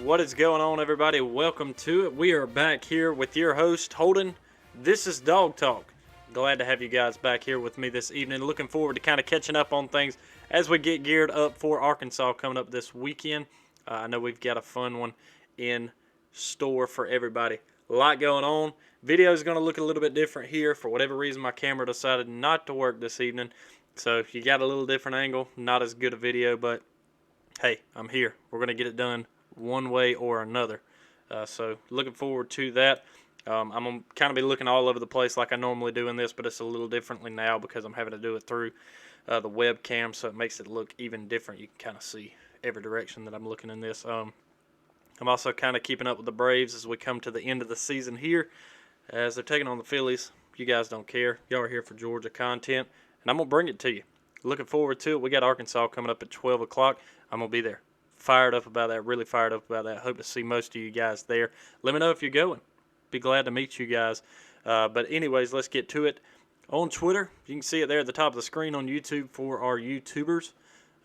What is going on, everybody? Welcome to it. We are back here with your host, Holden. This is Dawg Talk. Glad to have you guys back here with me this evening. Looking forward to kind of catching up on things as we get geared up for Arkansas coming up this weekend. I know we've got a fun one in store for everybody. A lot going on. Video is going to look a little bit different here. For whatever reason, my camera decided not to work this evening. So you got a little different angle. Not as good a video, but hey, I'm here. We're going to get it done one way or another. So looking forward to that. I'm going to kind of be looking all over the place like I normally do in this, but it's a little differently now because I'm having to do it through the webcam, so it makes it look even different. You can kind of see every direction that I'm looking in this. I'm also kind of keeping up with the Braves as we come to the end of the season here, as they're taking on the Phillies. You guys don't care. Y'all are here for Georgia content, and I'm going to bring it to you. Looking forward to it. We got Arkansas coming up at 12 o'clock. I'm going to be there. Fired up about that, really fired up about that. Hope to see most of you guys there. Let me know if you're going. Be glad to meet you guys. But anyways, let's get to it. On Twitter, you can see it there at the top of the screen on YouTube for our YouTubers.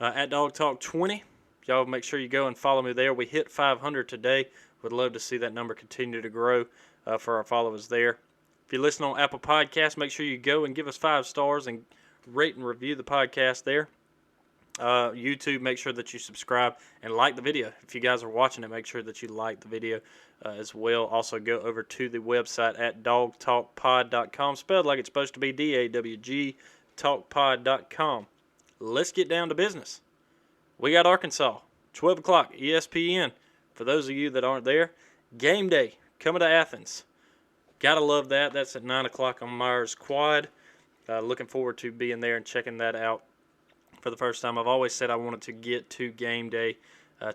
At Dawg Talk 20. Y'all make sure you go and follow me there. We hit 500 today. Would love to see that number continue to grow for our followers there. If you listen on Apple Podcasts, make sure you go and give us 5 stars and rate and review the podcast there. YouTube, make sure that you subscribe and like the video. If you guys are watching it, make sure that you like the video as well. Also, go over to the website at dawgtalkpod.com, spelled like it's supposed to be, D-A-W-G, talkpod.com. Let's get down to business. We got Arkansas, 12 o'clock, ESPN. For those of you that aren't there, game day coming to Athens. Gotta love that. That's at 9 o'clock on Myers Quad. Looking forward to being there and checking that out for the first time. I've always said I wanted to get to game day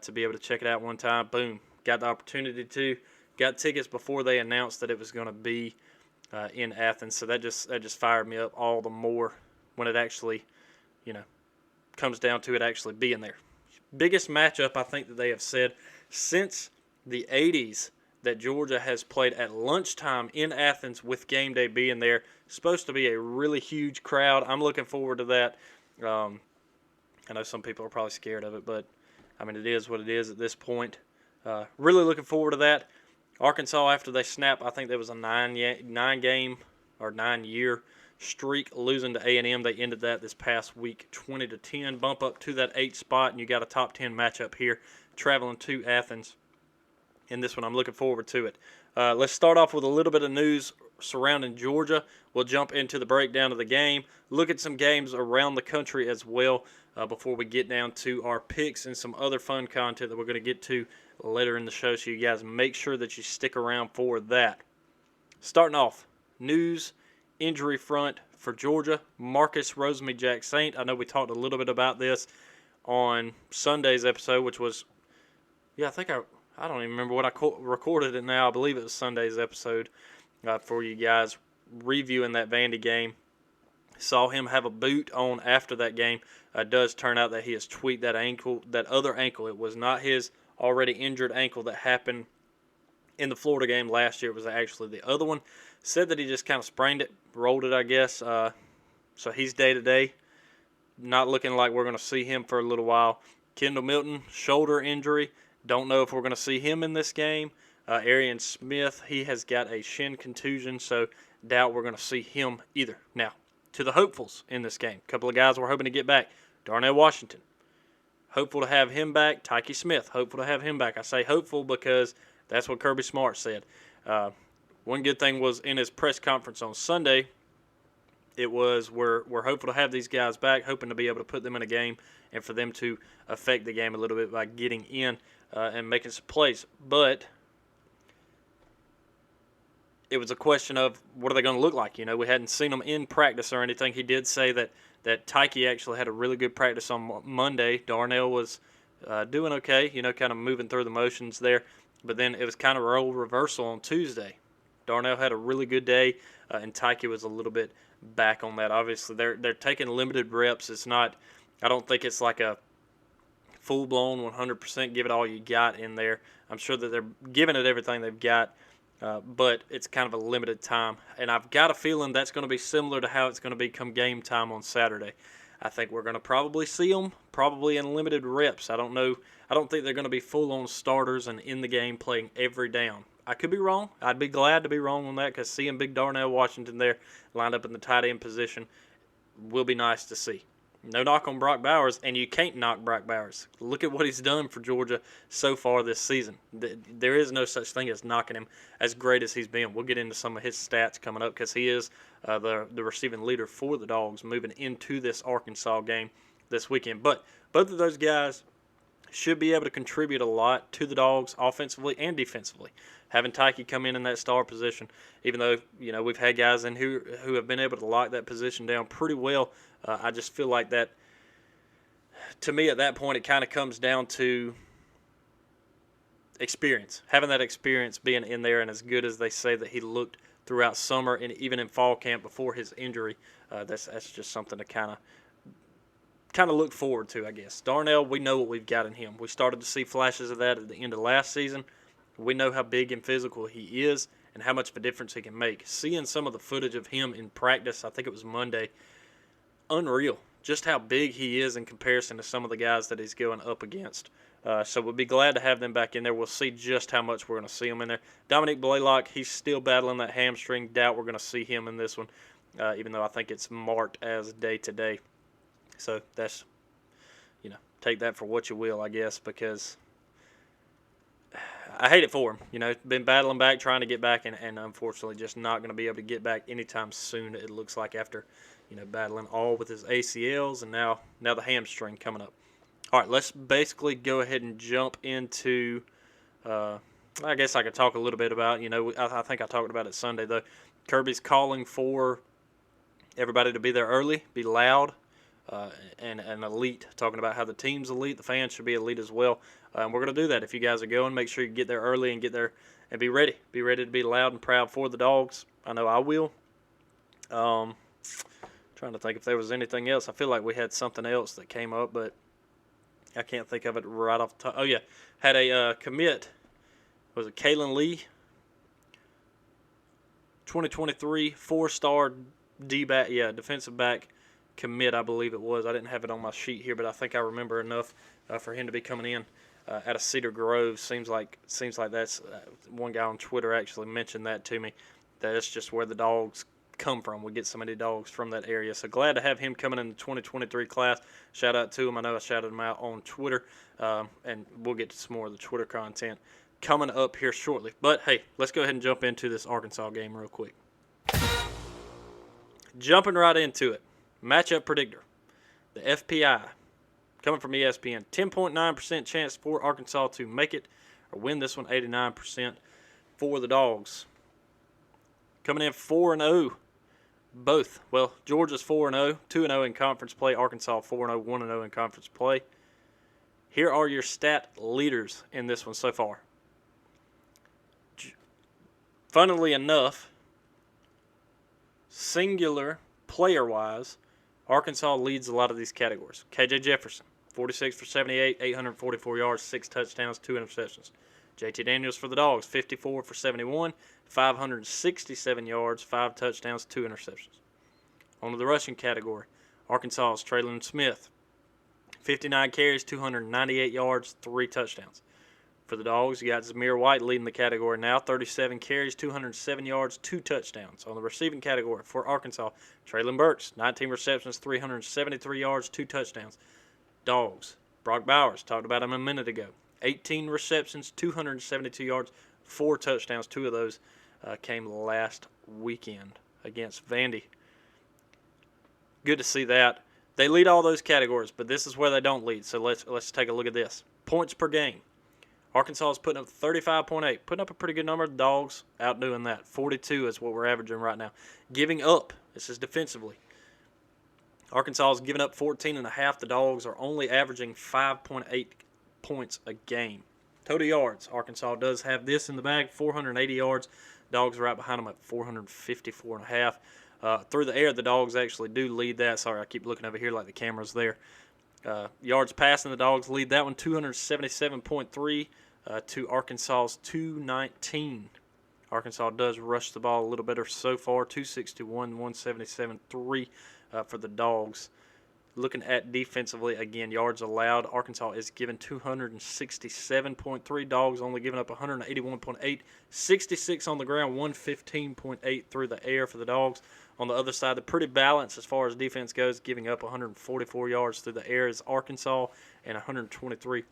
to be able to check it out one time. Boom. Got the opportunity to. Got tickets before they announced that it was going to be in Athens. So that just fired me up all the more when it actually, comes down to it actually being there. Biggest matchup I think that they have said since the 80s that Georgia has played at lunchtime in Athens with game day being there. Supposed to be a really huge crowd. I'm looking forward to that. I know some people are probably scared of it, but, it is what it is at this point. Really looking forward to that. Arkansas, after they snap, I think there was a 9-game or 9-year streak losing to A&M. They ended that this past week, 20-10. Bump up to that 8th spot, and you got a top 10 matchup here, traveling to Athens. In this one, I'm looking forward to it. Let's start off with a little bit of news surrounding Georgia. We'll jump into the breakdown of the game, look at some games around the country as well before we get down to our picks and some other fun content that we're going to get to later in the show, so you guys make sure that you stick around for that. Starting off, news, injury front for Georgia, Marcus Rosemy-Jacksaint. I know we talked a little bit about this on Sunday's episode, which was, I don't even remember what I recorded it now. I believe it was Sunday's episode for you guys reviewing that Vandy game. Saw him have a boot on after that game. It does turn out that he has tweaked that ankle, that other ankle. It was not his already injured ankle that happened in the Florida game last year. It was actually the other one. Said that he just kind of sprained it, rolled it, I guess. So he's day-to-day. Not looking like we're going to see him for a little while. Kendall Milton, shoulder injury. Don't know if we're going to see him in this game. Arian Smith, he has got a shin contusion, so doubt we're going to see him either. Now, to the hopefuls in this game. A couple of guys we're hoping to get back. Darnell Washington, hopeful to have him back. Tyke Smith, hopeful to have him back. I say hopeful because that's what Kirby Smart said. One good thing was in his press conference on Sunday, it was we're hopeful to have these guys back, hoping to be able to put them in a game and for them to affect the game a little bit by getting in and making some plays. But it was a question of what are they going to look like? We hadn't seen them in practice or anything. He did say that Tyke actually had a really good practice on Monday. Darnell was doing okay, kind of moving through the motions there. But then it was kind of a role reversal on Tuesday. Darnell had a really good day, and Tyke was a little bit back on that. Obviously, they're taking limited reps. It's not – I don't think it's like a full-blown 100% give it all you got in there. I'm sure that they're giving it everything they've got, but it's kind of a limited time. And I've got a feeling that's going to be similar to how it's going to be come game time on Saturday. I think we're going to probably see them, probably in limited reps. I don't know. I don't think they're going to be full-on starters and in the game playing every down. I could be wrong. I'd be glad to be wrong on that because seeing Big Darnell Washington there lined up in the tight end position will be nice to see. No knock on Brock Bowers, and you can't knock Brock Bowers. Look at what he's done for Georgia so far this season. There is no such thing as knocking him as great as he's been. We'll get into some of his stats coming up because he is the receiving leader for the Dogs moving into this Arkansas game this weekend. But both of those guys should be able to contribute a lot to the Dogs offensively and defensively. Having Tyke come in that star position, even though we've had guys in who have been able to lock that position down pretty well, I just feel like that. To me, at that point, it kind of comes down to experience. Having that experience, being in there, and as good as they say that he looked throughout summer and even in fall camp before his injury, that's just something to kind of look forward to, I guess. Darnell, we know what we've got in him. We started to see flashes of that at the end of last season. We know how big and physical he is and how much of a difference he can make. Seeing some of the footage of him in practice, I think it was Monday, unreal. Just how big he is in comparison to some of the guys that he's going up against. So we'll be glad to have them back in there. We'll see just how much we're going to see him in there. Dominique Blaylock, he's still battling that hamstring. Doubt we're going to see him in this one, even though I think it's marked as day-to-day. So that's, take that for what you will, I guess, because I hate it for him. Been battling back, trying to get back, and unfortunately just not going to be able to get back anytime soon, it looks like, after, battling all with his ACLs and now the hamstring coming up. All right, let's basically go ahead and jump into, I guess I could talk a little bit about, I think I talked about it Sunday, though. Kirby's calling for everybody to be there early, be loud, and elite, talking about how the team's elite, the fans should be elite as well. We're going to do that. If you guys are going, make sure you get there early and get there and be ready. Be ready to be loud and proud for the Dogs. I know I will. Trying to think if there was anything else. I feel like we had something else that came up, but I can't think of it right off the top. Oh, yeah. Had a commit. Was it Kalen Lee? 2023 4-star D-back, defensive back commit, I believe it was. I didn't have it on my sheet here, but I think I remember enough for him to be coming in out of Cedar Grove. Seems like that's one guy on Twitter actually mentioned that to me. That's just where the Dogs come from. We get so many Dogs from that area. So glad to have him coming in the 2023 class. Shout out to him. I know I shouted him out on Twitter, and we'll get to some more of the Twitter content coming up here shortly. But, hey, let's go ahead and jump into this Arkansas game real quick. Jumping right into it. Matchup predictor. The FPI. Coming from ESPN. 10.9% chance for Arkansas to make it or win this one. 89% for the Dogs. Coming in 4-0. Both. Well, Georgia's 4-0. 2-0 in conference play. Arkansas 4-0. 1-0 in conference play. Here are your stat leaders in this one so far. Funnily enough, singular player-wise, Arkansas leads a lot of these categories. KJ Jefferson, 46 for 78, 844 yards, 6 touchdowns, 2 interceptions. JT Daniels for the Dogs, 54 for 71, 567 yards, 5 touchdowns, 2 interceptions. On to the rushing category, Arkansas's Traylon Smith, 59 carries, 298 yards, 3 touchdowns. For the Dogs, you got Zamir White leading the category now, 37 carries, 207 yards, 2 touchdowns. On the receiving category for Arkansas, Traylon Burks, 19 receptions, 373 yards, 2 touchdowns. Dogs, Brock Bowers, talked about him a minute ago, 18 receptions, 272 yards, 4 touchdowns. 2 of those came last weekend against Vandy. Good to see that. They lead all those categories, but this is where they don't lead. So let's take a look at this. Points per game. Arkansas is putting up 35.8, putting up a pretty good number. The Dogs outdoing that. 42 is what we're averaging right now. Giving up, this is defensively. Arkansas is giving up 14.5. The Dogs are only averaging 5.8 points a game. Total yards, Arkansas does have this in the bag, 480 yards. Dogs are right behind them at 454.5. Through the air, the Dogs actually do lead that. Sorry, I keep looking over here like the camera's there. Yards passing, the Dogs lead that one, 277.3 to Arkansas's 219. Arkansas does rush the ball a little better so far, 261, 177.3 for the Dogs. Looking at defensively, again, yards allowed, Arkansas is given 267.3. Dogs only giving up 181.8. 66 on the ground, 115.8 through the air for the Dogs. On the other side, they're pretty balanced as far as defense goes, giving up 144 yards through the air is Arkansas and 123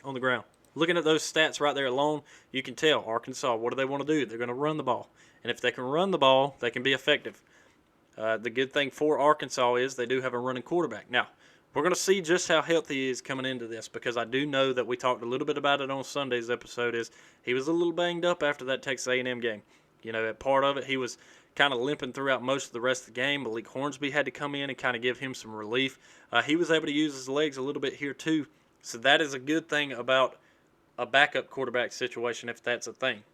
on the ground. Looking at those stats right there alone, you can tell Arkansas, what do they want to do? They're going to run the ball. And if they can run the ball, they can be effective. The good thing for Arkansas is they do have a running quarterback. Now, we're going to see just how healthy he is coming into this, because I do know that we talked a little bit about it on Sunday's episode. Is he was a little banged up after that Texas A&M game. You know, at part of it, he was kind of limping throughout most of the rest of the game. Malik Hornsby had to come in and kind of give him some relief. He was able to use his legs a little bit here too. So that is a good thing about a backup quarterback situation, if that's a thing.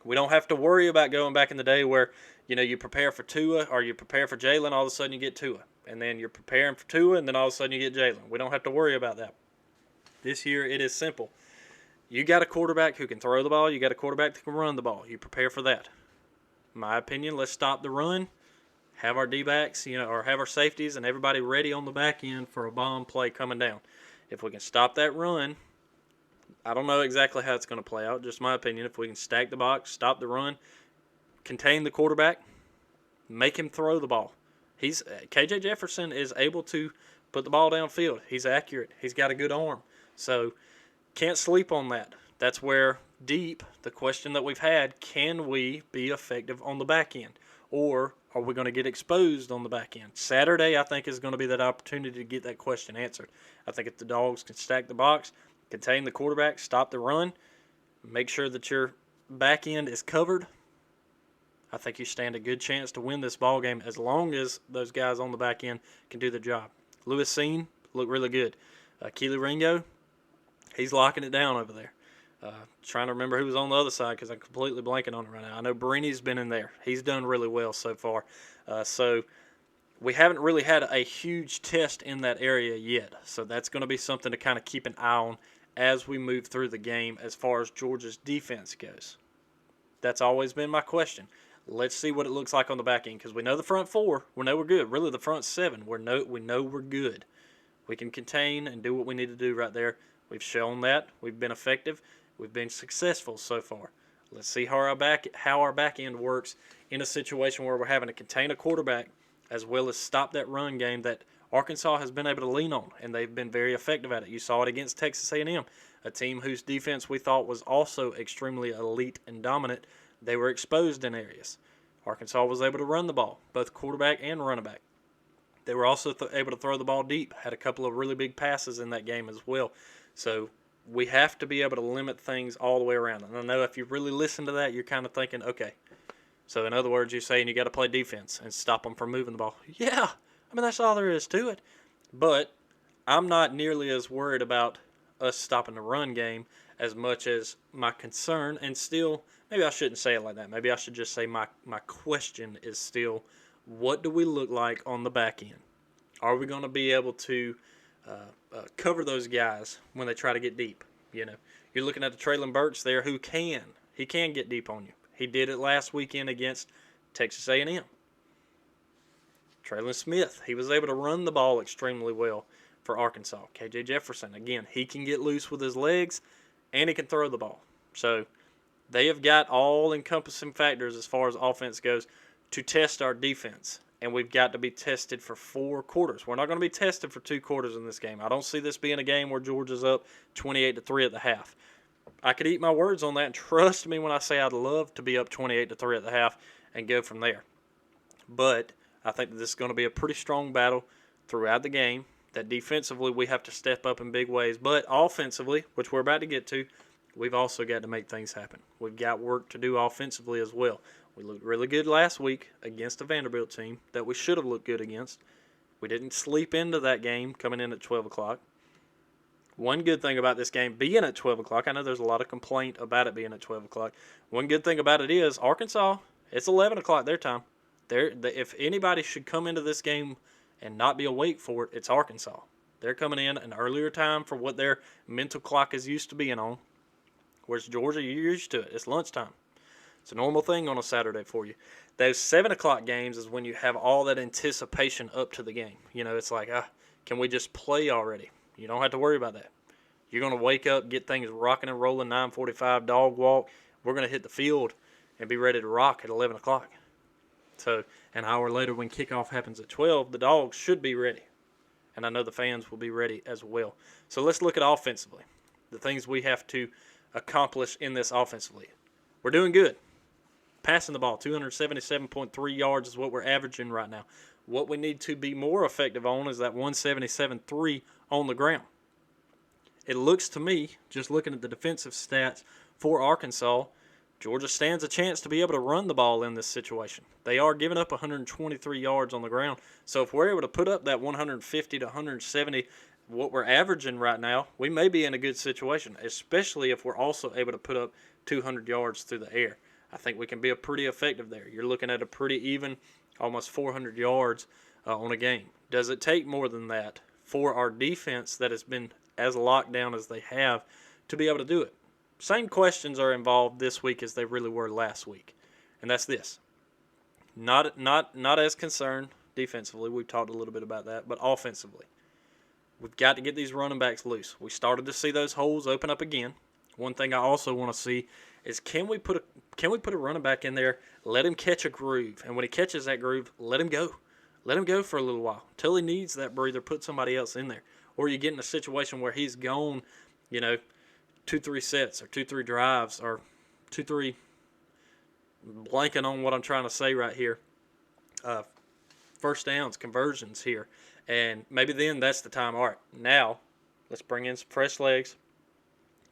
We don't have to worry about going back in the day where, you know, you prepare for Tua or you prepare for Jalen, all of a sudden you get Tua. And then you're preparing for Tua, and then all of a sudden you get Jalen. We don't have to worry about that. This year it is simple. You got a quarterback who can throw the ball. You got a quarterback that can run the ball. You prepare for that. In my opinion, let's stop the run, have our D-backs, you know, or have our safeties and everybody ready on the back end for a bomb play coming down. If we can stop that run, I don't know exactly how it's going to play out, just my opinion. If we can stack the box, stop the run, contain the quarterback, make him throw the ball. KJ Jefferson is able to put the ball downfield. He's accurate. He's got a good arm. So can't sleep on that. That's where deep, the question that we've had, can we be effective on the back end? Or are we going to get exposed on the back end? Saturday, I think, is going to be that opportunity to get that question answered. I think if the Dogs can stack the box, contain the quarterback, stop the run, make sure that your back end is covered, I think you stand a good chance to win this ball game as long as those guys on the back end can do the job. Lewis Seen looked really good. Keely Ringo, he's locking it down over there. Trying to remember who was on the other side because I'm completely blanking on it right now. I know Brini's been in there. He's done really well so far. So we haven't really had a huge test in that area yet. So that's going to be something to kind of keep an eye on as we move through the game as far as Georgia's defense goes. That's always been my question. Let's see what it looks like on the back end, because we know the front four. We know we're good. Really, the front seven, we know we're good. We can contain and do what we need to do right there. We've shown that. We've been effective. We've been successful so far. Let's see how our back end works in a situation where we're having to contain a quarterback as well as stop that run game that Arkansas has been able to lean on, and they've been very effective at it. You saw it against Texas A&M, a team whose defense we thought was also extremely elite and dominant. They were exposed in areas. Arkansas was able to run the ball, both quarterback and running back. They were also able to throw the ball deep, had a couple of really big passes in that game as well. So we have to be able to limit things all the way around. And I know if you really listen to that, you're kind of thinking, okay, so in other words, you're saying you got to play defense and stop them from moving the ball. Yeah, I mean, that's all there is to it. But I'm not nearly as worried about us stopping the run game as much as my concern, and still, maybe I shouldn't say it like that. Maybe I should just say my question is still, what do we look like on the back end? Are we going to be able to cover those guys when they try to get deep? You know, you're looking at the Traylon Burks there who can get deep on you. He did it last weekend against Texas A&M. Traylon Smith, he was able to run the ball extremely well for Arkansas. KJ Jefferson, again, he can get loose with his legs and he can throw the ball. So they have got all-encompassing factors as far as offense goes to test our defense. And we've got to be tested for 4 quarters. We're not going to be tested for 2 quarters in this game. I don't see this being a game where Georgia's up 28-3 at the half. I could eat my words on that, and trust me when I say I'd love to be up 28-3 at the half and go from there. But I think that this is going to be a pretty strong battle throughout the game, that defensively we have to step up in big ways. But offensively, which we're about to get to, we've also got to make things happen. We've got work to do offensively as well. We looked really good last week against a Vanderbilt team that we should have looked good against. We didn't sleep into that game coming in at 12 o'clock. One good thing about this game being at 12 o'clock, I know there's a lot of complaint about it being at 12 o'clock. One good thing about it is Arkansas, it's 11 o'clock their time. If anybody should come into this game and not be awake for it, it's Arkansas. They're coming in an earlier time for what their mental clock is used to being on. Whereas Georgia, you're used to it. It's lunchtime. It's a normal thing on a Saturday for you. Those 7 o'clock games is when you have all that anticipation up to the game. It's like, can we just play already? You don't have to worry about that. You're going to wake up, get things rocking and rolling, 9:45 dog walk. We're going to hit the field and be ready to rock at 11 o'clock. So an hour later when kickoff happens at 12, the Dogs should be ready. And I know the fans will be ready as well. So let's look at offensively. The things we have to accomplish in this offensively. We're doing good. Passing the ball, 277.3 yards is what we're averaging right now. What we need to be more effective on is that 177.3 on the ground. It looks to me, just looking at the defensive stats for Arkansas, Georgia stands a chance to be able to run the ball in this situation. They are giving up 123 yards on the ground. So if we're able to put up that 150 to 170, what we're averaging right now, we may be in a good situation, especially if we're also able to put up 200 yards through the air. I think we can be pretty effective there. You're looking at a pretty even, almost 400 yards on a game. Does it take more than that for our defense that has been as locked down as they have to be able to do it? Same questions are involved this week as they really were last week, and that's this. Not as concerned defensively. We've talked a little bit about that, but offensively, we've got to get these running backs loose. We started to see those holes open up again. One thing I also want to see is can we put a running back in there, let him catch a groove, and when he catches that groove, let him go. Let him go for a little while until he needs that breather. Put somebody else in there, or you get in a situation where he's gone, 2-3 sets or 2-3 drives or 2-3, blanking on what I'm trying to say right here, first downs, conversions here. And maybe then that's the time, all right, now let's bring in some fresh legs,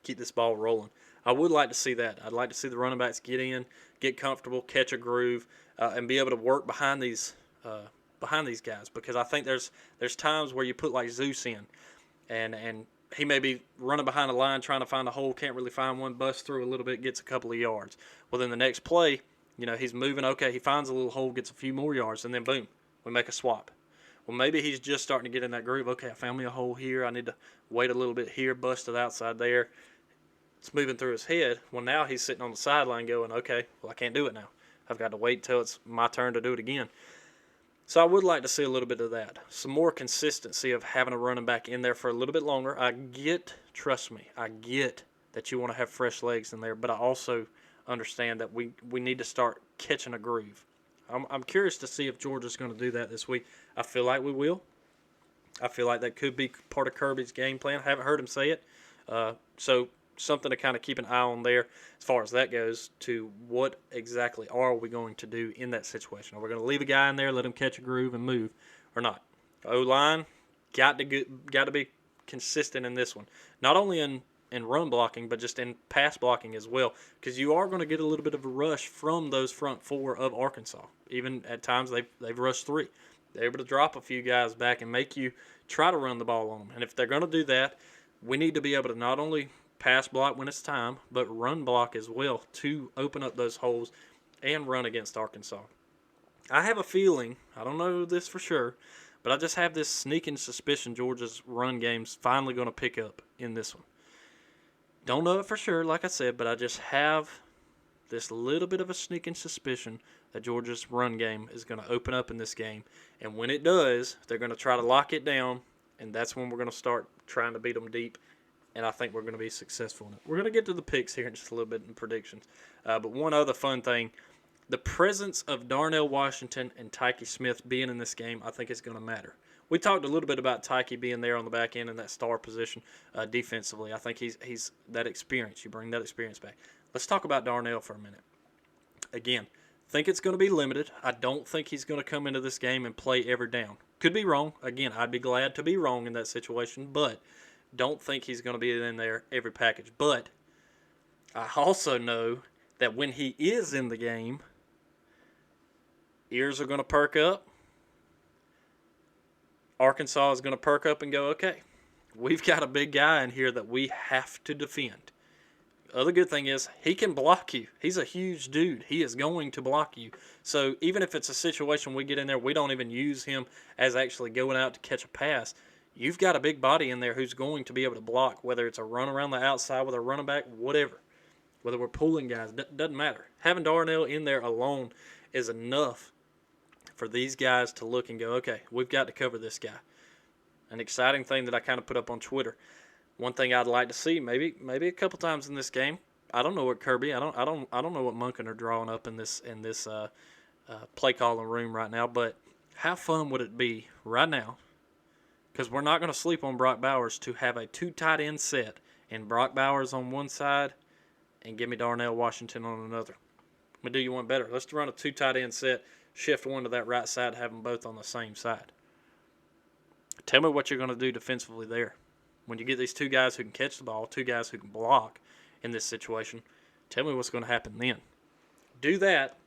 keep this ball rolling. I would like to see that. I'd like to see the running backs get in, get comfortable, catch a groove, and be able to work behind these guys, because I think there's times where you put like Zeus in, and he may be running behind a line trying to find a hole, can't really find one, busts through a little bit, gets a couple of yards. Well, then the next play, he's moving, okay, he finds a little hole, gets a few more yards, and then boom, we make a swap. Well, maybe he's just starting to get in that groove. Okay, I found me a hole here. I need to wait a little bit here, bust it outside there. It's moving through his head. Well, now he's sitting on the sideline going, okay, well, I can't do it now. I've got to wait until it's my turn to do it again. So I would like to see a little bit of that. Some more consistency of having a running back in there for a little bit longer. Trust me, I get that you want to have fresh legs in there, but I also understand that we need to start catching a groove. I'm curious to see if Georgia's going to do that this week. I feel like we will. I feel like that could be part of Kirby's game plan. I haven't heard him say it. So something to kind of keep an eye on there as far as that goes, to what exactly are we going to do in that situation. Are we going to leave a guy in there, let him catch a groove and move, or not? O-line got to be consistent in this one. Not only in run blocking, but just in pass blocking as well, because you are going to get a little bit of a rush from those front four of Arkansas. Even at times they've rushed three. They're able to drop a few guys back and make you try to run the ball on them. And if they're going to do that, we need to be able to not only pass block when it's time, but run block as well to open up those holes and run against Arkansas. I have a feeling, I don't know this for sure, but I just have this sneaking suspicion Georgia's run game's finally going to pick up in this one. Don't know it for sure, like I said, but I just have this little bit of a sneaking suspicion that Georgia's run game is going to open up in this game. And when it does, they're going to try to lock it down, and that's when we're going to start trying to beat them deep. And I think we're going to be successful in it. We're going to get to the picks here in just a little bit in predictions. But one other fun thing, the presence of Darnell Washington and Tyke Smith being in this game, I think is going to matter. We talked a little bit about Tyke being there on the back end in that star position defensively. I think he's that experience. You bring that experience back. Let's talk about Darnell for a minute. Again, think it's going to be limited. I don't think he's going to come into this game and play every down. Could be wrong. Again, I'd be glad to be wrong in that situation, but don't think he's going to be in there every package. But I also know that when he is in the game, ears are going to perk up. Arkansas is going to perk up and go, okay, we've got a big guy in here that we have to defend. Other good thing is he can block you. He's a huge dude. He is going to block you. So even if it's a situation we get in there, we don't even use him as actually going out to catch a pass. You've got a big body in there who's going to be able to block, whether it's a run around the outside with a running back, whatever. whether we're pulling guys, doesn't matter. Having Darnell in there alone is enough for these guys to look and go, okay, we've got to cover this guy. An exciting thing that I kind of put up on Twitter. One thing I'd like to see, maybe a couple times in this game. I don't know what Kirby. I don't know what Monken are drawing up in this play calling room right now. But how fun would it be right now? Because we're not going to sleep on Brock Bowers to have a 2 tight end set and Brock Bowers on one side and give me Darnell Washington on another. I'm gonna do you one better. Let's run a 2 tight end set. Shift one to that right side, have them both on the same side. Tell me what you're going to do defensively there. When you get these 2 guys who can catch the ball, 2 guys who can block in this situation, tell me what's going to happen then. Do that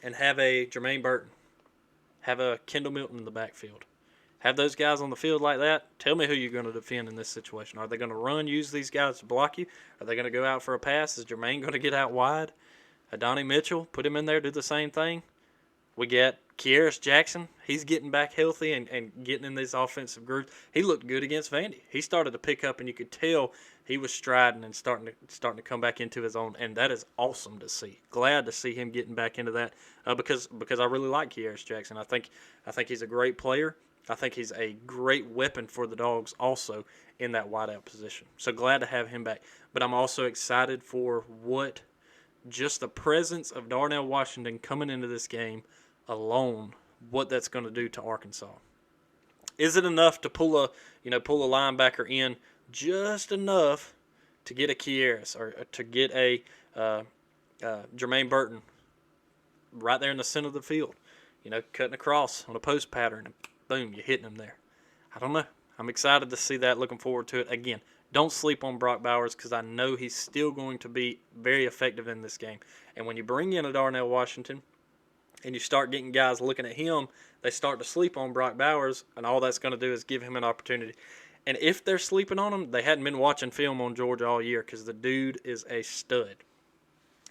and have a Jermaine Burton. Have a Kendall Milton in the backfield. Have those guys on the field like that. Tell me who you're going to defend in this situation. Are they going to run, use these guys to block you? Are they going to go out for a pass? Is Jermaine going to get out wide? Adonai Mitchell, put him in there, do the same thing. We got Kearis Jackson. He's getting back healthy and getting in these offensive groups. He looked good against Vandy. He started to pick up, and you could tell he was striding and starting to come back into his own, and that is awesome to see. Glad to see him getting back into that because I really like Kearis Jackson. I think he's a great player. I think he's a great weapon for the Dogs also in that wideout position. So glad to have him back. But I'm also excited for what just the presence of Darnell Washington coming into this game alone, what that's going to do to Arkansas. Is it enough to pull a linebacker in just enough to get a Kearis or to get a Jermaine Burton right there in the center of the field? Cutting across on a post pattern and boom, you're hitting them there. I don't know. I'm excited to see that. Looking forward to it. Again, don't sleep on Brock Bowers because I know he's still going to be very effective in this game. And when you bring in a Darnell Washington and you start getting guys looking at him, they start to sleep on Brock Bowers, and all that's going to do is give him an opportunity. And if they're sleeping on him, they hadn't been watching film on Georgia all year because the dude is a stud.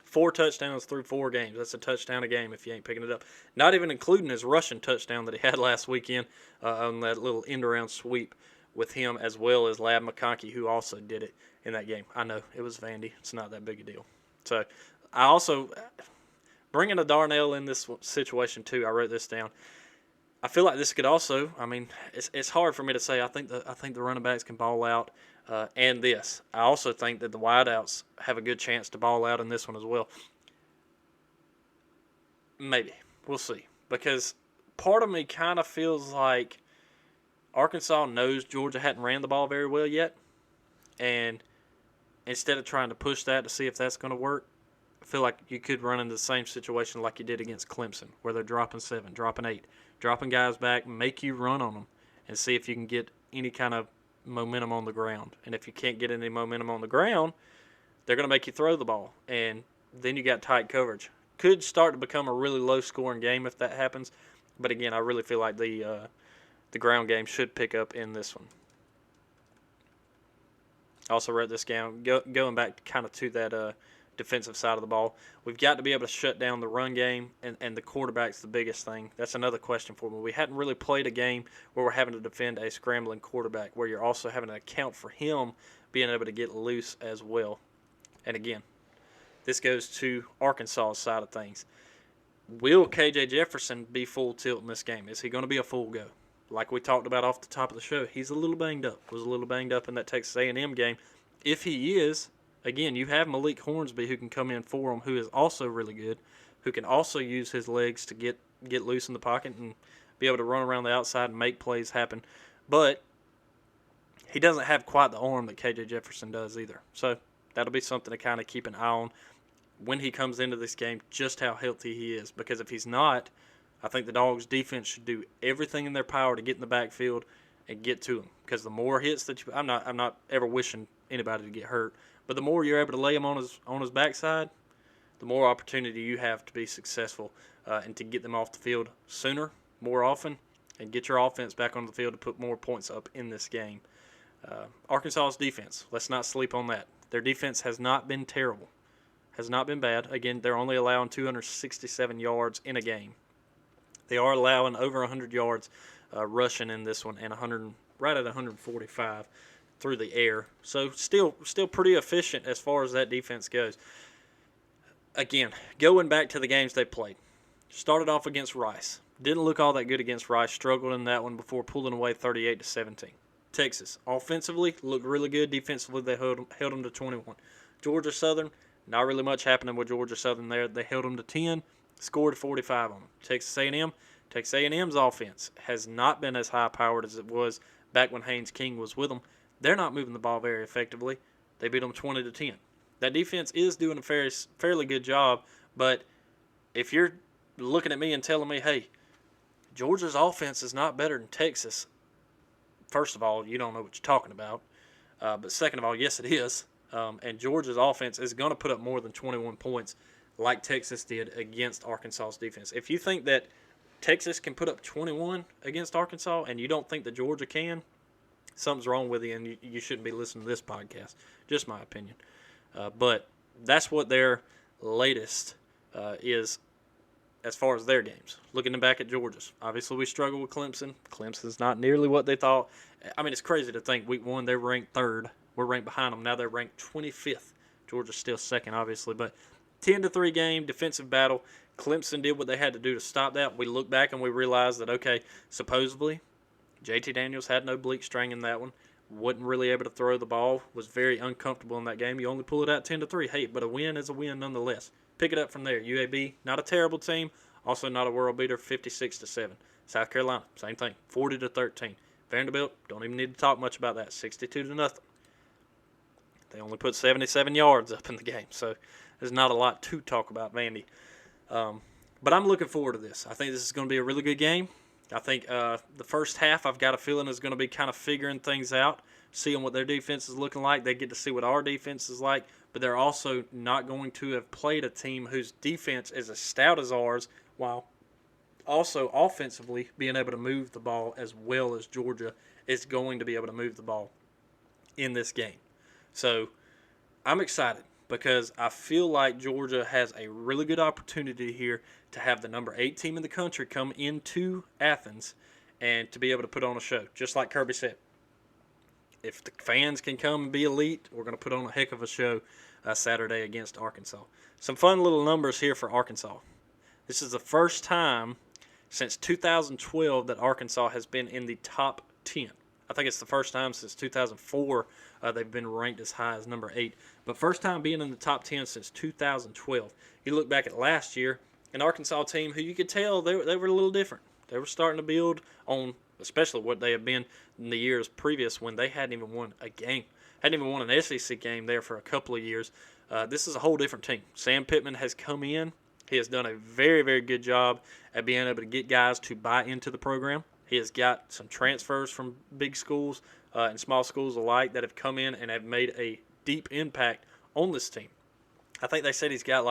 4 touchdowns through 4 games. That's a touchdown a game if you ain't picking it up. Not even including his rushing touchdown that he had last weekend on that little end-around sweep with him, as well as Lab McConkey, who also did it in that game. I know, it was Vandy. It's not that big a deal. So I also, bringing a Darnell in this situation too, I wrote this down. I feel like this could also, it's hard for me to say. I think the running backs can ball out. And this. I also think that the wideouts have a good chance to ball out in this one as well. Maybe. We'll see. Because part of me kind of feels like Arkansas knows Georgia hadn't ran the ball very well yet. And instead of trying to push that to see if that's going to work, I feel like you could run into the same situation like you did against Clemson, where they're dropping 7, dropping 8, dropping guys back, make you run on them, and see if you can get any kind of momentum on the ground. And if you can't get any momentum on the ground, they're going to make you throw the ball, and then you got tight coverage. Could start to become a really low-scoring game if that happens, but again, I really feel like the ground game should pick up in this one. I also wrote this down, going back kind of to that defensive side of the ball. We've got to be able to shut down the run game, and the quarterback's the biggest thing. That's another question for me. We hadn't really played a game where we're having to defend a scrambling quarterback, where you're also having to account for him being able to get loose as well. And again, this goes to Arkansas' side of things. Will KJ Jefferson be full tilt in this game? Is he going to be a full go? Like we talked about off the top of the show, he's a little banged up. Was a little banged up in that Texas A&M game. If he is, again, you have Malik Hornsby who can come in for him, who is also really good, who can also use his legs to get loose in the pocket and be able to run around the outside and make plays happen. But he doesn't have quite the arm that KJ Jefferson does either. So that'll be something to kind of keep an eye on when he comes into this game, just how healthy he is. Because if he's not, I think the Dogs' defense should do everything in their power to get in the backfield and get to him. Because the more hits that I'm not ever wishing anybody to get hurt, but the more you're able to lay him on his backside, the more opportunity you have to be successful and to get them off the field sooner, more often, and get your offense back on the field to put more points up in this game. Arkansas's defense, let's not sleep on that. Their defense has not been terrible, has not been bad. Again, they're only allowing 267 yards in a game. They are allowing over 100 yards rushing in this one, and right at 145 through the air. So still pretty efficient as far as that defense goes. again, going back to the games they played, started off against Rice. Didn't look all that good against Rice. Struggled in that one before pulling away 38-17. Texas, offensively, looked really good. Defensively, they held them to 21. Georgia Southern, not really much happening with Georgia Southern there. They held them to 10, scored 45 on them. Texas A&M's offense has not been as high-powered as it was back when Haynes King was with them. They're not moving the ball very effectively. They beat them 20-10. That defense is doing a fairly good job, but if you're looking at me and telling me, hey, Georgia's offense is not better than Texas, first of all, you don't know what you're talking about. But second of all, yes, it is. And Georgia's offense is going to put up more than 21 points like Texas did against Arkansas's defense. If you think that Texas can put up 21 against Arkansas and you don't think that Georgia can, something's wrong with you and you shouldn't be listening to this podcast. Just my opinion. But that's what their latest is as far as their games. Looking back at Georgia's. Obviously, we struggle with Clemson. Clemson's not nearly what they thought. I mean, it's crazy to think week 1 they're ranked 3rd. We're ranked behind them. Now they're ranked 25th. Georgia's still 2nd, obviously. But 10-3 game, defensive battle. Clemson did what they had to do to stop that. We look back and we realized that, okay, supposedly JT Daniels had no bleak string in that one. Wasn't really able to throw the ball. Was very uncomfortable in that game. You only pull it out 10-3. Hey, but a win is a win nonetheless. Pick it up from there. UAB, not a terrible team. Also not a world beater, 56-7. South Carolina, same thing, 40-13. Vanderbilt, don't even need to talk much about that, 62-0. They only put 77 yards up in the game, so there's not a lot to talk about, Vandy. But I'm looking forward to this. I think this is going to be a really good game. I think the first half, I've got a feeling, is going to be kind of figuring things out, seeing what their defense is looking like. They get to see what our defense is like, but they're also not going to have played a team whose defense is as stout as ours, while also offensively being able to move the ball as well as Georgia is going to be able to move the ball in this game. So I'm excited because I feel like Georgia has a really good opportunity here to have the number 8 team in the country come into Athens and to be able to put on a show, just like Kirby said. If the fans can come and be elite, we're going to put on a heck of a show Saturday against Arkansas. Some fun little numbers here for Arkansas. This is the first time since 2012 that Arkansas has been in the top 10. I think it's the first time since 2004 they've been ranked as high as number 8. But first time being in the top 10 since 2012. You look back at last year, an Arkansas team who you could tell they were a little different. They were starting to build on especially what they have been in the years previous when they hadn't even won a game. Hadn't even won an SEC game there for a couple of years. This is a whole different team. Sam Pittman has come in. He has done a very, very good job at being able to get guys to buy into the program. He has got some transfers from big schools and small schools alike that have come in and have made a deep impact on this team. I think they said he's got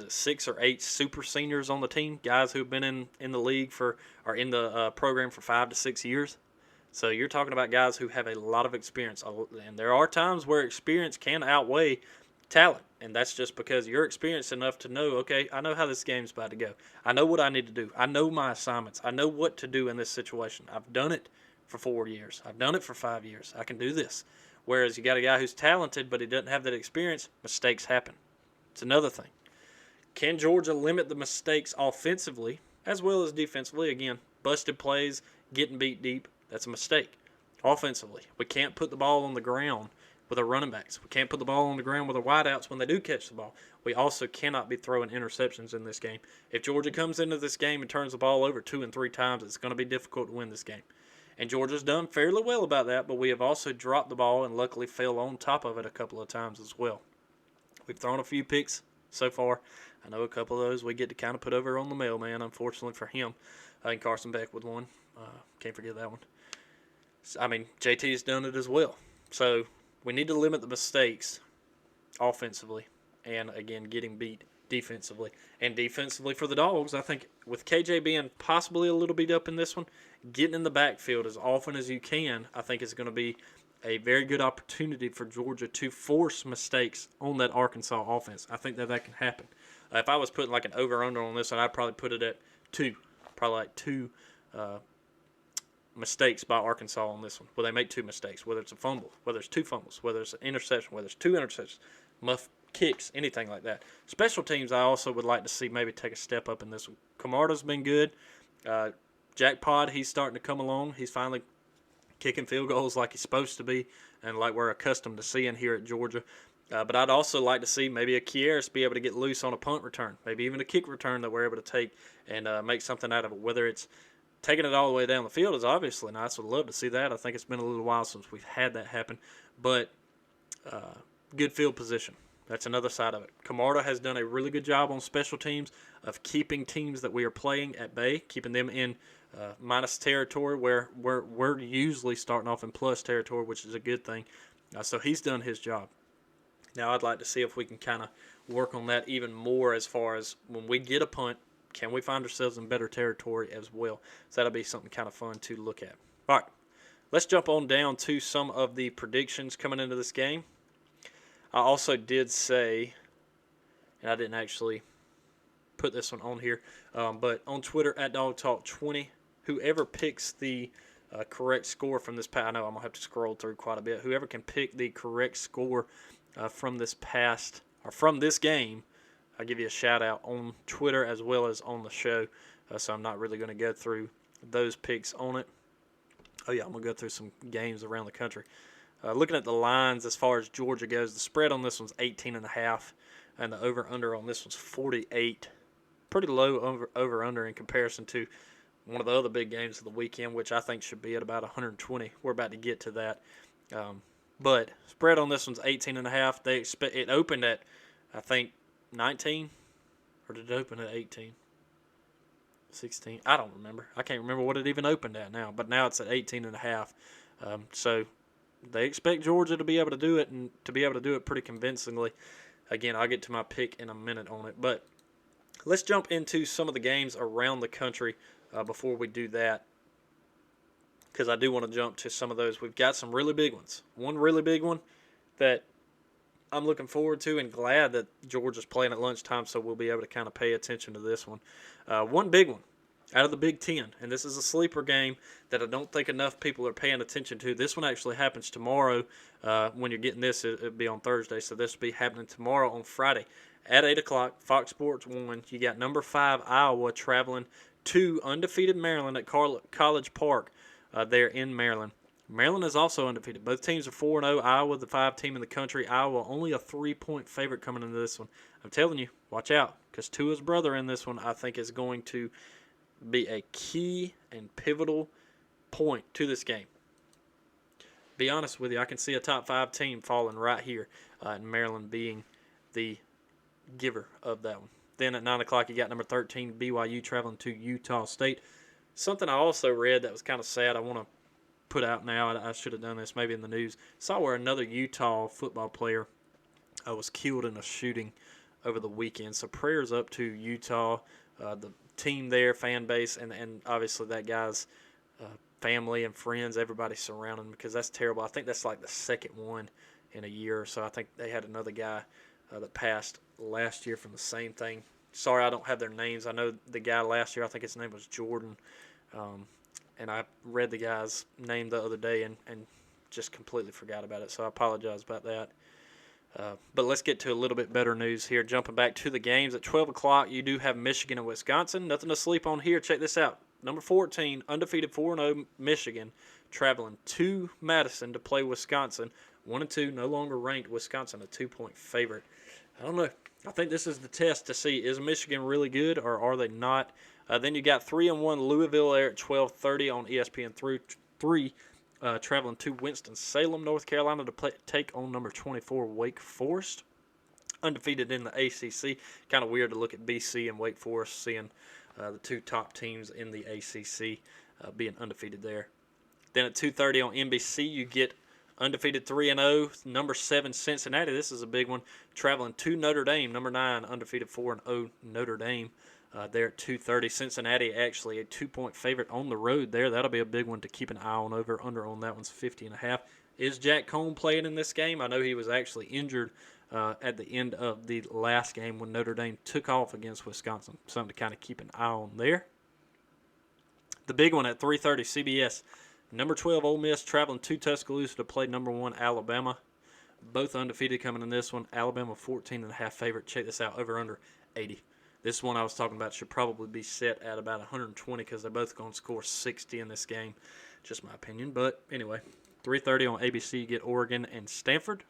6 or 8 super seniors on the team, guys who've been in the league or in the program for 5 to 6 years. So you're talking about guys who have a lot of experience. And there are times where experience can outweigh talent. And that's just because you're experienced enough to know, okay, I know how this game's about to go. I know what I need to do. I know my assignments. I know what to do in this situation. I've done it for 4 years. I've done it for 5 years. I can do this. Whereas you got a guy who's talented, but he doesn't have that experience, mistakes happen. It's another thing. Can Georgia limit the mistakes offensively as well as defensively? Again, busted plays, getting beat deep, that's a mistake. Offensively, we can't put the ball on the ground with our running backs. We can't put the ball on the ground with our wideouts when they do catch the ball. We also cannot be throwing interceptions in this game. If Georgia comes into this game and turns the ball over 2 and 3 times, it's going to be difficult to win this game. And Georgia's done fairly well about that, but we have also dropped the ball and luckily fell on top of it a couple of times as well. We've thrown a few picks so far. I know a couple of those we get to kind of put over on the mailman, unfortunately for him. And Carson Beck with one. Can't forget that one. I mean, JT's done it as well. So we need to limit the mistakes offensively and, again, getting beat defensively. And defensively for the Dogs, I think with KJ being possibly a little beat up in this one, getting in the backfield as often as you can, I think is going to be a very good opportunity for Georgia to force mistakes on that Arkansas offense. I think that can happen. If I was putting like an over-under on this one, I'd probably put it at 2. Probably like 2 mistakes by Arkansas on this one, where they make 2 mistakes, whether it's a fumble, whether it's 2 fumbles, whether it's an interception, whether it's 2 interceptions. kicks, anything like that. Special teams, I also would like to see maybe take a step up in this one. Camarda's been good. Jackpot, he's starting to come along. He's finally kicking field goals like he's supposed to be and like we're accustomed to seeing here at Georgia. But I'd also like to see maybe a Kieris be able to get loose on a punt return, maybe even a kick return that we're able to take and make something out of it. Whether it's taking it all the way down the field is obviously nice. Would love to see that. I think it's been a little while since we've had that happen. But good field position. That's another side of it. Camarda has done a really good job on special teams of keeping teams that we are playing at bay, keeping them in minus territory where we're usually starting off in plus territory, which is a good thing. So he's done his job. Now I'd like to see if we can kind of work on that even more as far as when we get a punt, can we find ourselves in better territory as well? So that'll be something kind of fun to look at. All right, let's jump on down to some of the predictions coming into this game. I also did say, and I didn't actually put this one on here, but on Twitter at DawgTalk20, whoever picks the correct score from this past, I know I'm going to have to scroll through quite a bit, whoever can pick the correct score from this past, or from this game, I'll give you a shout out on Twitter as well as on the show, so I'm not really going to go through those picks on it. Oh yeah, I'm going to go through some games around the country. Looking at the lines as far as Georgia goes, the spread on this one's 18.5, and the over-under on this one's 48. Pretty low over-under in comparison to one of the other big games of the weekend, which I think should be at about 120. We're about to get to that. But spread on this one's 18.5. They expect it opened at, I think, 19, or did it open at 18? 16. I don't remember. I can't remember what it even opened at now, but now it's at 18.5. So they expect Georgia to be able to do it, and to be able to do it pretty convincingly. Again, I'll get to my pick in a minute on it, but let's jump into some of the games around the country before we do that, because I do want to jump to some of those. We've got some really big ones. One really big one that I'm looking forward to and glad that Georgia's playing at lunchtime, so we'll be able to kind of pay attention to this one. One big one out of the Big Ten, and this is a sleeper game that I don't think enough people are paying attention to. This one actually happens tomorrow. When you're getting this, it'll be on Thursday, so this will be happening tomorrow on Friday at 8 o'clock, Fox Sports 1. You got number 5 Iowa traveling to undefeated Maryland at College Park there in Maryland. Maryland is also undefeated. Both teams are 4-0. Iowa, the 5 team in the country. Iowa, only a 3-point favorite coming into this one. I'm telling you, watch out, because Tua's brother in this one, I think, is going to be a key and pivotal point to this game. Be honest with you, I can see a top 5 team falling right here, and Maryland being the giver of that one. Then at 9 o'clock, you got number 13, BYU, traveling to Utah State. Something I also read that was kind of sad, I want to put out now, I should have done this maybe in the news, saw where another Utah football player was killed in a shooting over the weekend. So prayers up to Utah, the team there, fan base, and obviously that guy's family and friends, everybody surrounding him, because that's terrible. I think that's like the second one in a year or so. I think they had another guy that passed last year from the same thing. Sorry, I don't have their names. I know the guy last year, I think his name was Jordan, and I read the guy's name the other day and just completely forgot about it, so I apologize about that. But let's get to a little bit better news here. Jumping back to the games at 12 o'clock, you do have Michigan and Wisconsin. Nothing to sleep on here. Check this out. Number 14, undefeated 4-0 Michigan, traveling to Madison to play Wisconsin. 1-2, no longer ranked. Wisconsin, a 2-point favorite. I don't know. I think this is the test to see, is Michigan really good or are they not? Then you got 3-1 Louisville there at 12:30 on ESPN3, traveling to Winston-Salem, North Carolina to take on number 24 Wake Forest. Undefeated in the ACC. Kind of weird to look at BC and Wake Forest, seeing the 2 top teams in the ACC being undefeated there. Then at 2:30 on NBC, you get undefeated 3-0, number 7 Cincinnati. This is a big one. Traveling to Notre Dame, number 9, undefeated 4-0 Notre Dame. There at 2:30. Cincinnati actually a 2-point favorite on the road there. That'll be a big one to keep an eye on. Under on that one's 50.5. Is Jack Cohn playing in this game? I know he was actually injured at the end of the last game when Notre Dame took off against Wisconsin. Something to kind of keep an eye on there. The big one at 3:30 CBS. Number 12 Ole Miss traveling to Tuscaloosa to play number 1 Alabama. Both undefeated coming in this one. Alabama 14.5 favorite. Check this out, over under 80. This one I was talking about should probably be set at about 120 because they're both going to score 60 in this game. Just my opinion. But anyway, 3:30 on ABC. You get Oregon and Stanford.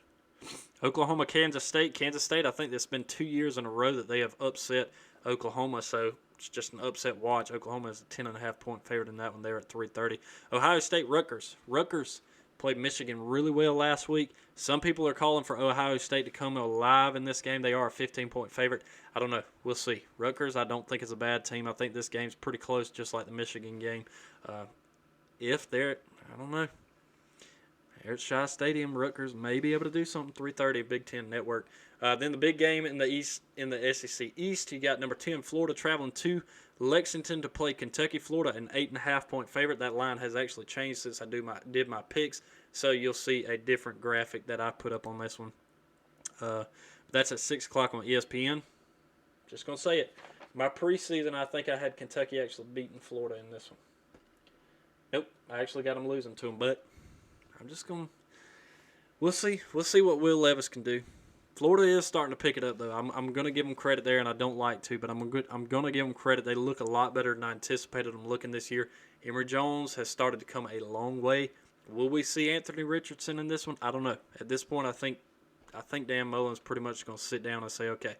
Oklahoma, Kansas State. Kansas State, I think it's been 2 years in a row that they have upset Oklahoma, so it's just an upset watch. Oklahoma is a 10.5 point favorite in that one there at 3:30. Ohio State, Rutgers. Rutgers played Michigan really well last week. Some people are calling for Ohio State to come alive in this game. They are a 15-point favorite. I don't know. We'll see. Rutgers, I don't think is a bad team. I think this game's pretty close, just like the Michigan game. If they're, I don't know. Here at Shai Stadium, Rutgers may be able to do something. 3:30, Big Ten Network. Then the big game in the East, in the SEC East, you got number 10 Florida traveling to Lexington to play Kentucky. Florida, an 8.5 point favorite. That line has actually changed since I did my picks, so you'll see a different graphic that I put up on this one. That's at 6 o'clock on ESPN. Just gonna say it. My preseason, I think I had Kentucky actually beating Florida in this one. Nope, I actually got them losing to them, but I'm just going to – we'll see. We'll see what Will Levis can do. Florida is starting to pick it up, though. I'm going to give them credit there, and I don't like to, but I'm going to give them credit. They look a lot better than I anticipated them looking this year. Emory Jones has started to come a long way. Will we see Anthony Richardson in this one? I don't know. At this point, I think Dan Mullen's pretty much going to sit down and say, okay,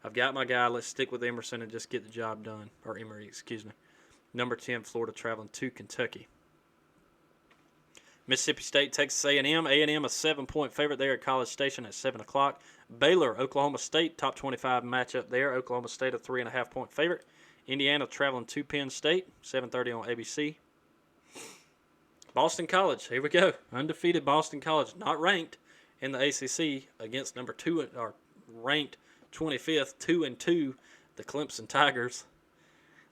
I've got my guy. Let's stick with Emerson and just get the job done. Or Emory, excuse me. Number 10, Florida traveling to Kentucky. Mississippi State, Texas A&M. A&M a 7-point favorite there at College Station at 7 o'clock. Baylor, Oklahoma State, top 25 matchup there. Oklahoma State a 3.5 point favorite. Indiana traveling to Penn State, 7:30 on ABC. Boston College, here we go. Undefeated Boston College, not ranked in the ACC against number 2 or ranked 25th, 2-2, the Clemson Tigers.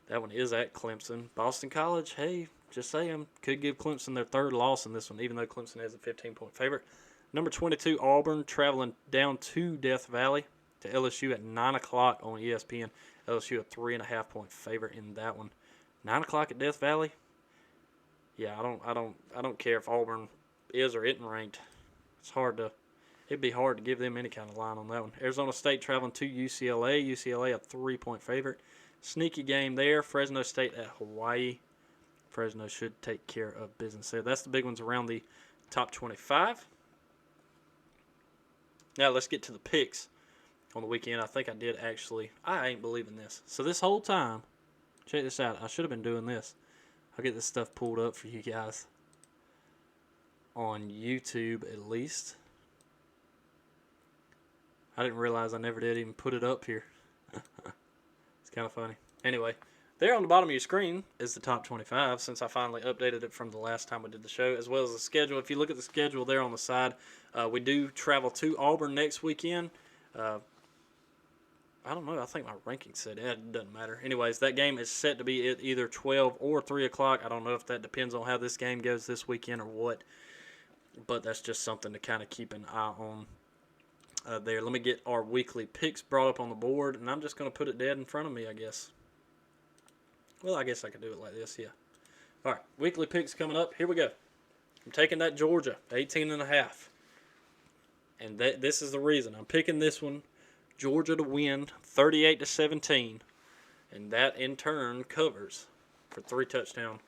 That one is at Clemson. Boston College, hey, just saying, could give Clemson their third loss in this one, even though Clemson is a 15-point favorite. Number 22, Auburn, traveling down to Death Valley to LSU at 9 o'clock on ESPN. LSU a 3.5 point favorite in that one. 9 o'clock at Death Valley. Yeah, I don't care if Auburn is or isn't ranked. It'd be hard to give them any kind of line on that one. Arizona State traveling to UCLA. UCLA a 3-point favorite. Sneaky game there. Fresno State at Hawaii. Fresno should take care of business there. That's the big ones around the top 25. Now let's get to the picks on the weekend. I think I did actually. I ain't believing this. So this whole time, check this out. I should have been doing this. I'll get this stuff pulled up for you guys on YouTube at least. I didn't realize I never did even put it up here. It's kind of funny. Anyway. There on the bottom of your screen is the top 25 since I finally updated it from the last time we did the show, as well as the schedule. If you look at the schedule there on the side, we do travel to Auburn next weekend. I don't know. I think my ranking said it doesn't matter. Anyways, that game is set to be at either 12 or 3 o'clock. I don't know if that depends on how this game goes this weekend or what, but that's just something to kind of keep an eye on there. Let me get our weekly picks brought up on the board, and I'm just going to put it dead in front of me, I guess. Well, I guess I could do it like this, yeah. All right, weekly picks coming up. Here we go. I'm taking that Georgia, 18.5. And this is the reason. I'm picking this one, Georgia to win 38-17. And that, in turn, covers for 3 touchdowns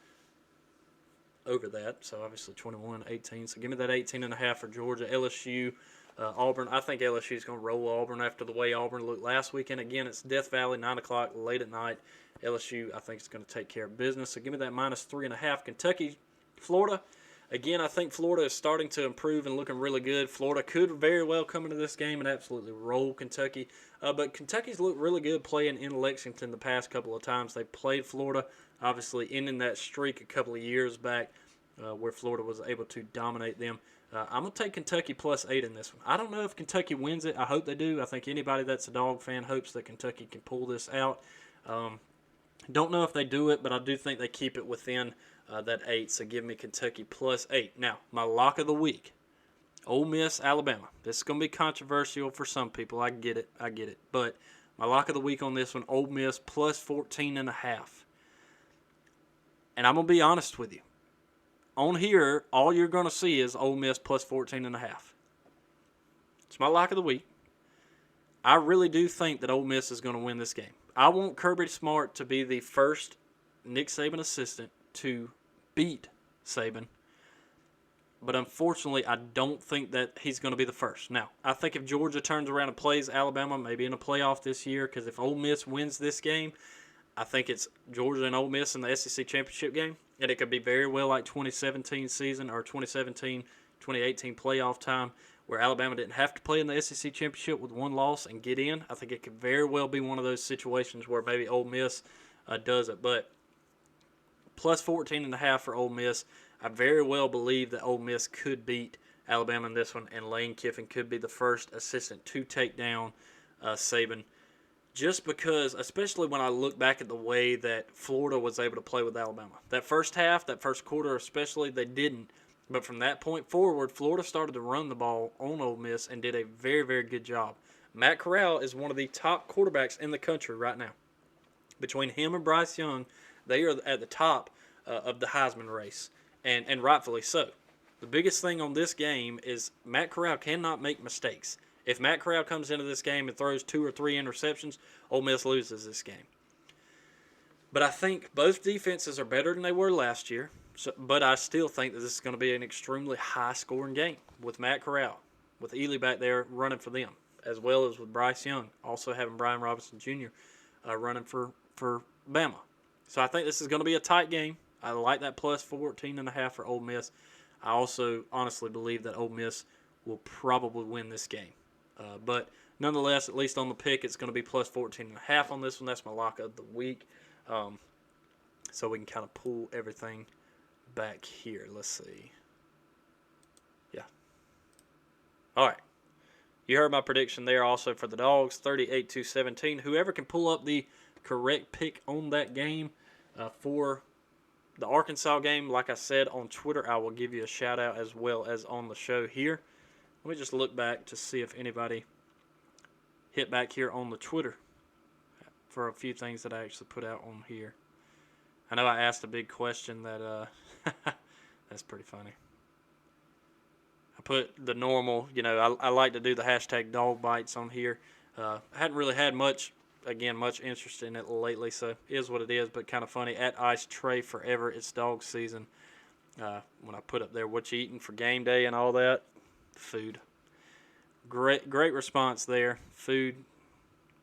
over that. So, obviously, 21-18. So, give me that 18.5 for Georgia. LSU, Auburn. I think LSU is going to roll Auburn after the way Auburn looked last weekend. Again, it's Death Valley, 9 o'clock, late at night. LSU, I think, is going to take care of business. So give me that -3.5. Kentucky, Florida. Again, I think Florida is starting to improve and looking really good. Florida could very well come into this game and absolutely roll Kentucky. But Kentucky's looked really good playing in Lexington the past couple of times. They played Florida, obviously ending that streak a couple of years back where Florida was able to dominate them. I'm going to take Kentucky +8 in this one. I don't know if Kentucky wins it. I hope they do. I think anybody that's a Dawg fan hopes that Kentucky can pull this out. Don't know if they do it, but I do think they keep it within that 8. So give me Kentucky +8. Now, my lock of the week, Ole Miss, Alabama. This is going to be controversial for some people. I get it. But my lock of the week on this one, Ole Miss +14.5. And I'm going to be honest with you. On here, all you're going to see is Ole Miss +14.5. It's my lock of the week. I really do think that Ole Miss is going to win this game. I want Kirby Smart to be the first Nick Saban assistant to beat Saban. But unfortunately, I don't think that he's going to be the first. Now, I think if Georgia turns around and plays Alabama, maybe in a playoff this year, because if Ole Miss wins this game, I think it's Georgia and Ole Miss in the SEC championship game. And it could be very well like 2017 season or 2017-2018 playoff time where Alabama didn't have to play in the SEC championship with one loss and get in. I think it could very well be one of those situations where maybe Ole Miss does it. But plus 14.5 for Ole Miss. I very well believe that Ole Miss could beat Alabama in this one, and Lane Kiffin could be the first assistant to take down Saban. Just because, especially when I look back at the way that Florida was able to play with Alabama. That first half, that first quarter especially, they didn't. But from that point forward, Florida started to run the ball on Ole Miss and did a very, very good job. Matt Corral is one of the top quarterbacks in the country right now. Between him and Bryce Young, they are at the top of the Heisman race. And rightfully so. The biggest thing on this game is Matt Corral cannot make mistakes. If Matt Corral comes into this game and throws 2 or 3 interceptions, Ole Miss loses this game. But I think both defenses are better than they were last year. But I still think that this is going to be an extremely high-scoring game with Matt Corral, with Ely back there running for them, as well as with Bryce Young, also having Brian Robinson Jr. Running for Bama. So I think this is going to be a tight game. I like that plus 14.5 for Ole Miss. I also honestly believe that Ole Miss will probably win this game. But nonetheless, at least on the pick, it's going to be plus 14.5 on this one. That's my lock of the week. So we can kind of pull everything back here. Let's see. Yeah. All right. You heard my prediction there also for the Dogs, 38-17. Whoever can pull up the correct pick on that game for the Arkansas game, like I said on Twitter, I will give you a shout out as well as on the show here. Let me just look back to see if anybody hit back here on the Twitter for a few things that I actually put out on here. I know I asked a big question that that's pretty funny. I put the normal, I like to do the hashtag dog bites on here. I hadn't really had much interest in it lately, so it is what it is, but kind of funny. At Ice Tray Forever, it's dog season. When I put up there what you eating for game day and all that, food. Great response there, food.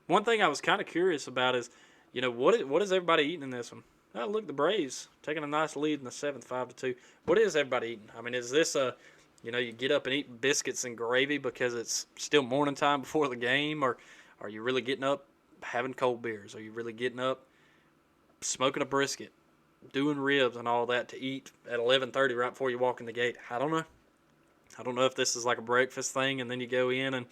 One thing I was kind of curious about is, what is everybody eating in this one? Oh, look, the Braves taking a nice lead in the 7th, 5-2. What is everybody eating? I mean, is this you get up and eat biscuits and gravy because it's still morning time before the game, or are you really getting up having cold beers? Are you really getting up smoking a brisket, doing ribs and all that to eat at 11:30 right before you walk in the gate? I don't know. I don't know if this is like a breakfast thing and then you go in and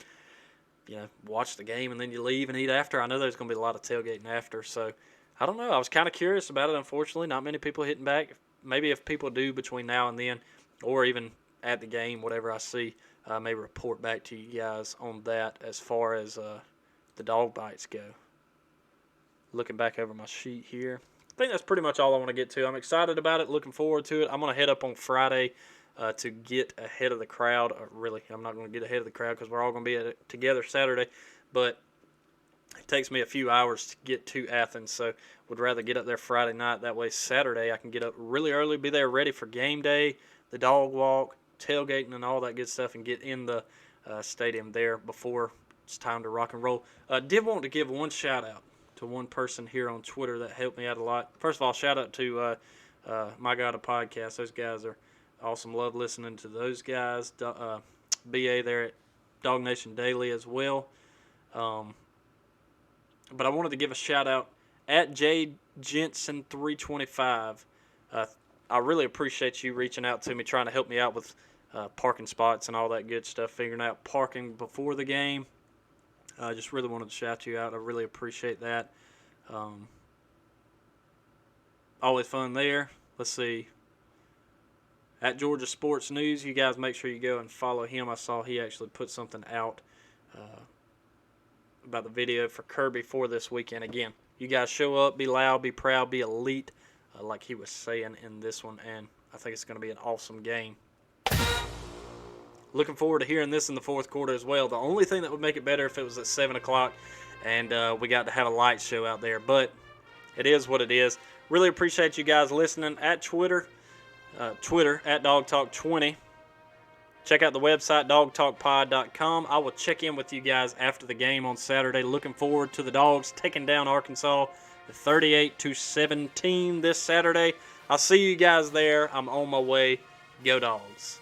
watch the game and then you leave and eat after. I know there's going to be a lot of tailgating after, so I don't know. I was kind of curious about it. Unfortunately, not many people hitting back. Maybe if people do between now and then, or even at the game, whatever I see, I may report back to you guys on that as far as the dog bites go. Looking back over my sheet here. I think that's pretty much all I want to get to. I'm excited about it, looking forward to it. I'm going to head up on Friday to get ahead of the crowd. Really, I'm not going to get ahead of the crowd because we're all going to be together Saturday. But it takes me a few hours to get to Athens, so would rather get up there Friday night. That way Saturday I can get up really early, be there ready for game day, the dog walk, tailgating, and all that good stuff, and get in the stadium there before it's time to rock and roll. Did want to give one shout-out to one person here on Twitter that helped me out a lot. First of all, shout-out to My God, a Podcast. Those guys are awesome. Love listening to those guys. BA there at Dog Nation Daily as well. But I wanted to give a shout-out at JJensen325. I really appreciate you reaching out to me, trying to help me out with parking spots and all that good stuff, figuring out parking before the game. I just really wanted to shout you out. I really appreciate that. Always fun there. Let's see. At Georgia Sports News, you guys make sure you go and follow him. I saw he actually put something out about the video for Kirby for this weekend. Again, you guys show up, be loud, be proud, be elite, like he was saying in this one, and I think it's going to be an awesome game. looking forward to hearing this in the fourth quarter as well. The only thing that would make it better if it was at 7 o'clock and we got to have a light show out there. But it is what it is. Really appreciate you guys listening at Twitter at DawgTalk20. Check out the website, dawgtalkpod.com. I will check in with you guys after the game on Saturday. Looking forward to the Dogs taking down Arkansas 38-17 this Saturday. I'll see you guys there. I'm on my way. Go Dogs.